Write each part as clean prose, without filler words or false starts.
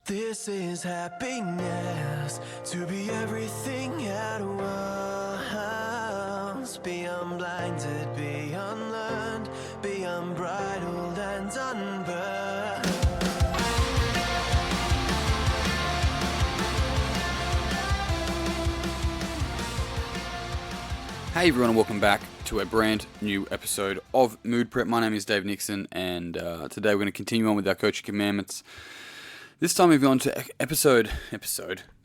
This is happiness, to be everything at once. Be unblinded, be unlearned, be unbridled and unburned. Hey everyone, and welcome back to a brand new episode of Mood Prep. My name is Dave Nixon, and today we're going to continue on with our coaching commandments. This time we've gone to episode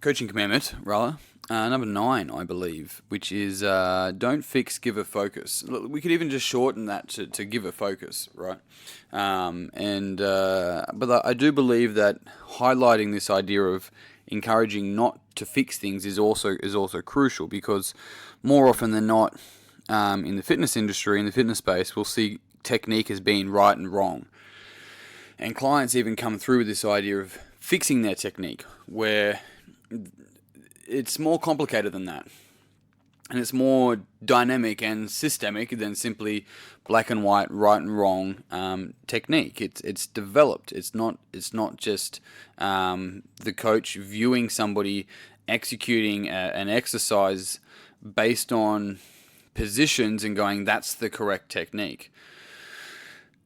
coaching commandment number 9, I believe, which is don't fix, give a focus. We could even just shorten that to give a focus, right? But I do believe that highlighting this idea of encouraging not to fix things is also crucial, because more often than not, in the fitness industry, in the fitness space, we'll see technique as being right and wrong. And clients even come through with this idea of fixing their technique, where it's more complicated than that. And it's more dynamic and systemic than simply black and white, right and wrong technique. It's developed. It's not just the coach viewing somebody executing an exercise based on positions and going, that's the correct technique.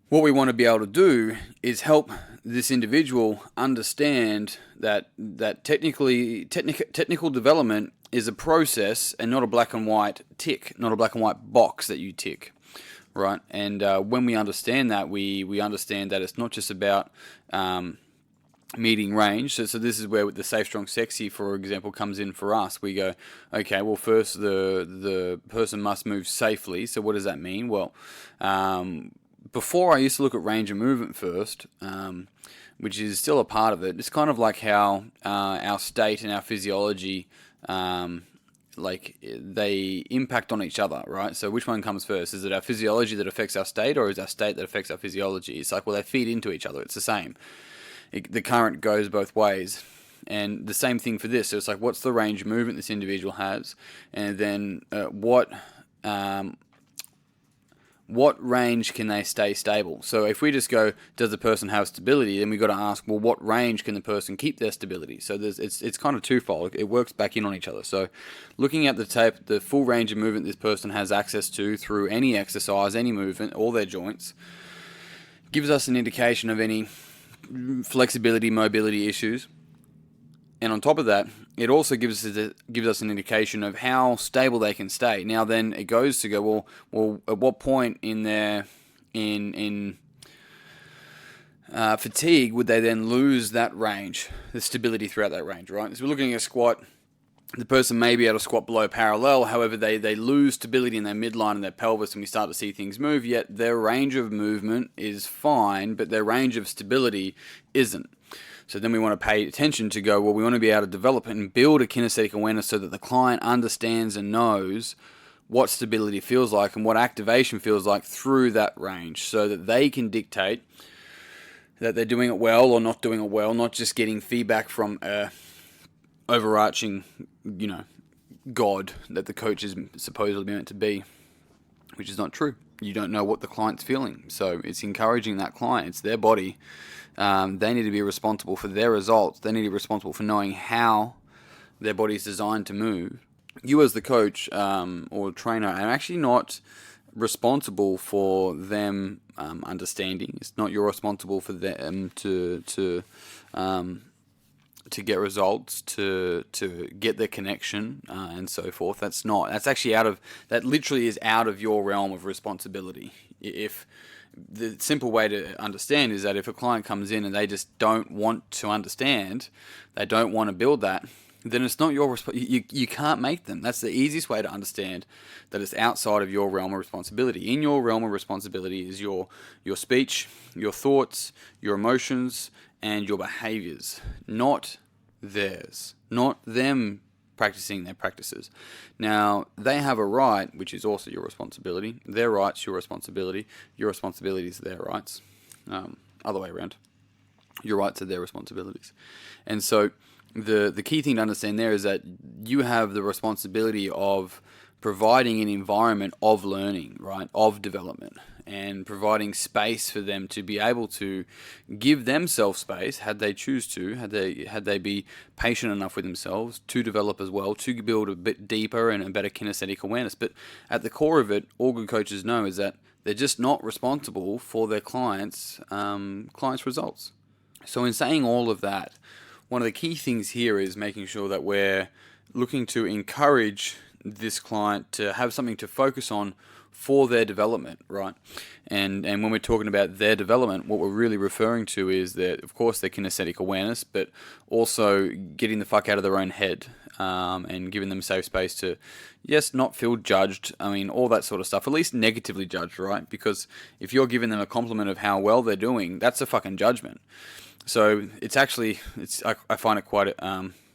What we want to be able to do is help this individual understand that technical development is a process and not a black and white tick, not a black and white box that you tick, right? And when we understand that, we understand that it's not just about meeting range. So this is where the Safe, Strong, Sexy, for example, comes in for us. We go, okay, well, first the person must move safely. So what does that mean? Well, before I used to look at range of movement first, which is still a part of it. It's kind of like how our state and our physiology, they impact on each other, right? So which one comes first? Is it our physiology that affects our state, or is our state that affects our physiology? It's like, well, they feed into each other. It's the same. The current goes both ways. And the same thing for this. So it's like, what's the range of movement this individual has? And then what range can they stay stable? So if we just go, does the person have stability? Then we've got to ask, well, what range can the person keep their stability? So it's kind of twofold. It works back in on each other. So looking at the full range of movement this person has access to through any exercise, any movement, all their joints, gives us an indication of any flexibility, mobility issues. And on top of that, it also gives us an indication of how stable they can stay. Now then, it goes to go, well, at what point in their fatigue would they then lose that range, the stability throughout that range, right? So we're looking at a squat. The person may be able to squat below parallel, however, they lose stability in their midline and their pelvis, and we start to see things move, yet their range of movement is fine, but their range of stability isn't. So then we want to pay attention to go, well, we want to be able to develop and build a kinesthetic awareness so that the client understands and knows what stability feels like and what activation feels like through that range, so that they can dictate that they're doing it well or not doing it well, not just getting feedback from a overarching, God that the coach is supposedly meant to be, which is not true. You don't know what the client's feeling. So it's encouraging that client. It's their body. They need to be responsible for their results. They need to be responsible for knowing how their body is designed to move. You as the coach or trainer are actually not responsible for them understanding. It's not you're responsible for them to get results, to get their connection, and so forth. That's literally is out of your realm of responsibility. If the simple way to understand is that if a client comes in and they just don't want to understand, they don't want to build that, then it's not your you can't make them. That's the easiest way to understand that it's outside of your realm of responsibility. In your realm of responsibility is your speech, your thoughts, your emotions, and your behaviors, not theirs, not them practicing their practices. Now, they have a right, which is also your responsibility. Their rights, your responsibility. Your responsibilities, their rights. Other way around. Your rights are their responsibilities. And so the key thing to understand there is that you have the responsibility of providing an environment of learning, right, of development. and providing space for them to be able to give themselves space, had they choose to, had they be patient enough with themselves to develop as well, to build a bit deeper and a better kinesthetic awareness. But at the core of it, all good coaches know is that they're just not responsible for their clients' results. So in saying all of that, one of the key things here is making sure that we're looking to encourage this client to have something to focus on for their development, right? And when we're talking about their development, what we're really referring to is that, of course, their kinesthetic awareness, but also getting the fuck out of their own head, and giving them safe space to, yes, not feel judged. I mean, all that sort of stuff, at least negatively judged, right? Because if you're giving them a compliment of how well they're doing, that's a fucking judgment. So I find it quite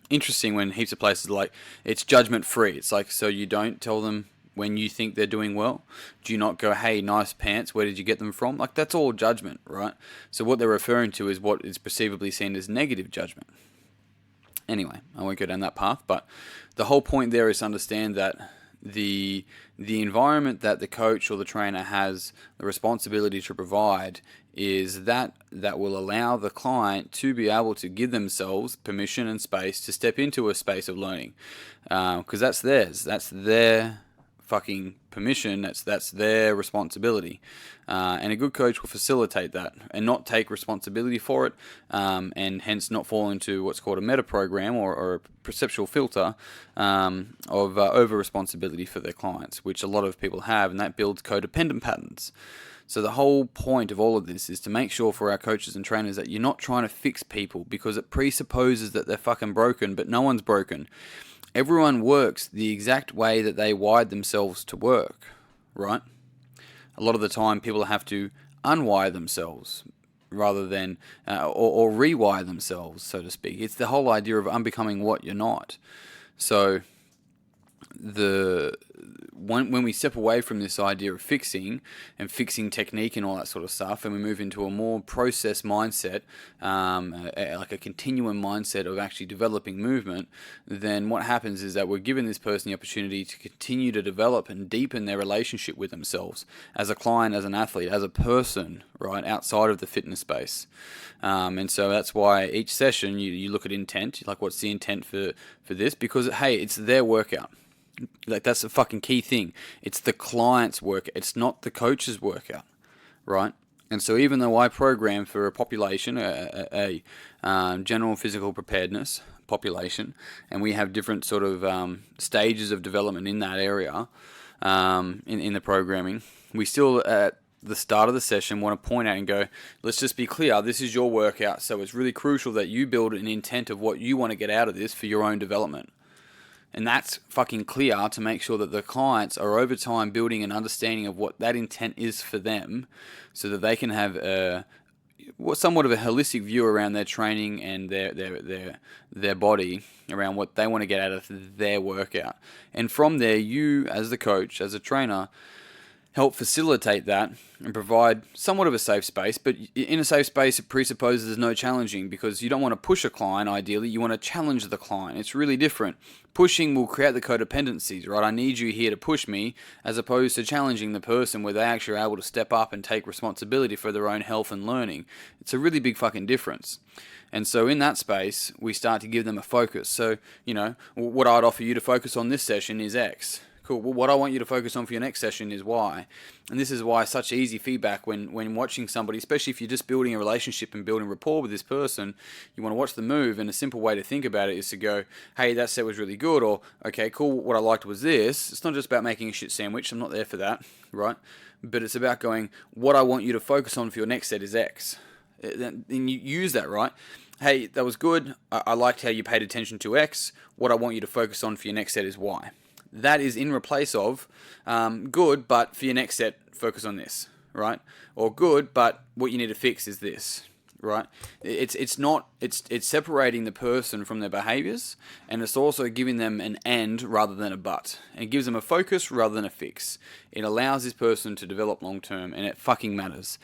interesting when heaps of places are like, it's judgment free. It's like, so you don't tell them when you think they're doing well? Do you not go, hey, nice pants, where did you get them from? Like, that's all judgment, right? So what they're referring to is what is perceivably seen as negative judgment. Anyway, I won't go down that path, but the whole point there is to understand that the environment that the coach or the trainer has the responsibility to provide is that will allow the client to be able to give themselves permission and space to step into a space of learning, because that's theirs. That's their fucking permission. That's their responsibility, and a good coach will facilitate that and not take responsibility for it, and hence not fall into what's called a meta program or a perceptual filter of over responsibility for their clients, which a lot of people have, and that builds codependent patterns. So the whole point of all of this is to make sure for our coaches and trainers that you're not trying to fix people, because it presupposes that they're fucking broken, but no one's broken. Everyone works the exact way that they wired themselves to work, right? A lot of the time people have to unwire themselves rather than, or rewire themselves, so to speak. It's the whole idea of unbecoming what you're not. So when we step away from this idea of fixing technique and all that sort of stuff, and we move into a more process mindset, like a continuum mindset of actually developing movement, then what happens is that we're giving this person the opportunity to continue to develop and deepen their relationship with themselves as a client, as an athlete, as a person, right, outside of the fitness space. And so that's why each session you look at intent, like what's the intent for this, because hey, it's their workout. Like, that's the fucking key thing. It's the client's work. It's not the coach's workout, right? And so even though I program for a population, a general physical preparedness population, and we have different sort of stages of development in that area, in the programming, we still at the start of the session want to point out and go, let's just be clear, this is your workout, so it's really crucial that you build an intent of what you want to get out of this for your own development. And that's fucking clear to make sure that the clients are over time building an understanding of what that intent is for them, so that they can have somewhat of a holistic view around their training and their body, around what they want to get out of their workout. And from there, you as the coach, as a trainer, help facilitate that and provide somewhat of a safe space. But in a safe space, it presupposes there's no challenging, because you don't want to push a client, ideally. You want to challenge the client. It's really different. Pushing will create the codependencies, right? I need you here to push me, as opposed to challenging the person where they actually are able to step up and take responsibility for their own health and learning. It's a really big fucking difference. And so in that space, we start to give them a focus. So, what I'd offer you to focus on this session is X. Cool. Well, what I want you to focus on for your next session is Y. And this is why such easy feedback when watching somebody, especially if you're just building a relationship and building rapport with this person, you want to watch the move, and a simple way to think about it is to go, hey, that set was really good, or, okay, cool, what I liked was this. It's not just about making a shit sandwich. I'm not there for that, right? But it's about going, what I want you to focus on for your next set is X. Then you use that, right? Hey, that was good. I liked how you paid attention to X. What I want you to focus on for your next set is Y. That is in replace of good, but for your next set, focus on this, right? Or good, but what you need to fix is this, right? It's separating the person from their behaviors, and it's also giving them an and rather than a but. It gives them a focus rather than a fix. It allows this person to develop long term, and it fucking matters.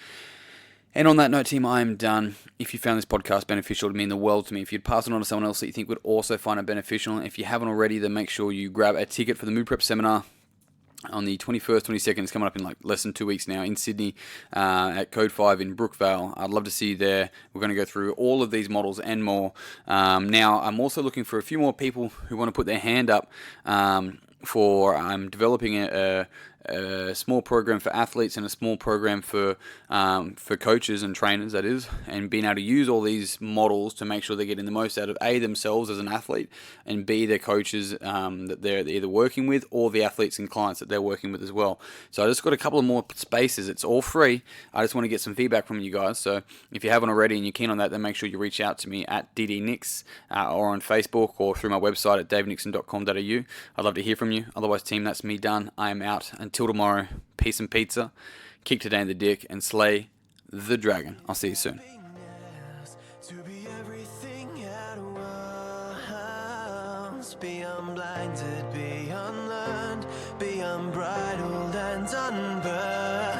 And on that note, team, I am done. If you found this podcast beneficial, it would mean the world to me. If you'd pass it on to someone else that you think would also find it beneficial, if you haven't already, then make sure you grab a ticket for the Mood Prep seminar. on the 21st, 22nd. It's coming up in like less than 2 weeks now in Sydney at Code 5 in Brookvale. I'd love to see you there. We're going to go through all of these models and more. Now, I'm also looking for a few more people who want to put their hand up I'm developing a small program for athletes and a small program for coaches and trainers, that is, and being able to use all these models to make sure they're getting the most out of A, themselves as an athlete, and B, their coaches that they're either working with, or the athletes and clients that they're working with as well. So I just got a couple of more spaces. It's all free. I just want to get some feedback from you guys. So if you haven't already and you're keen on that, then make sure you reach out to me at ddnix or on Facebook or through my website at davenixon.com.au. I'd love to hear from you. Otherwise, team, that's me done. I am out. Until tomorrow, peace and pizza. Kick today in the dick and slay the dragon. I'll see you soon. To be everything at once, be unblinded, be unlearned, be unbridled and unburned.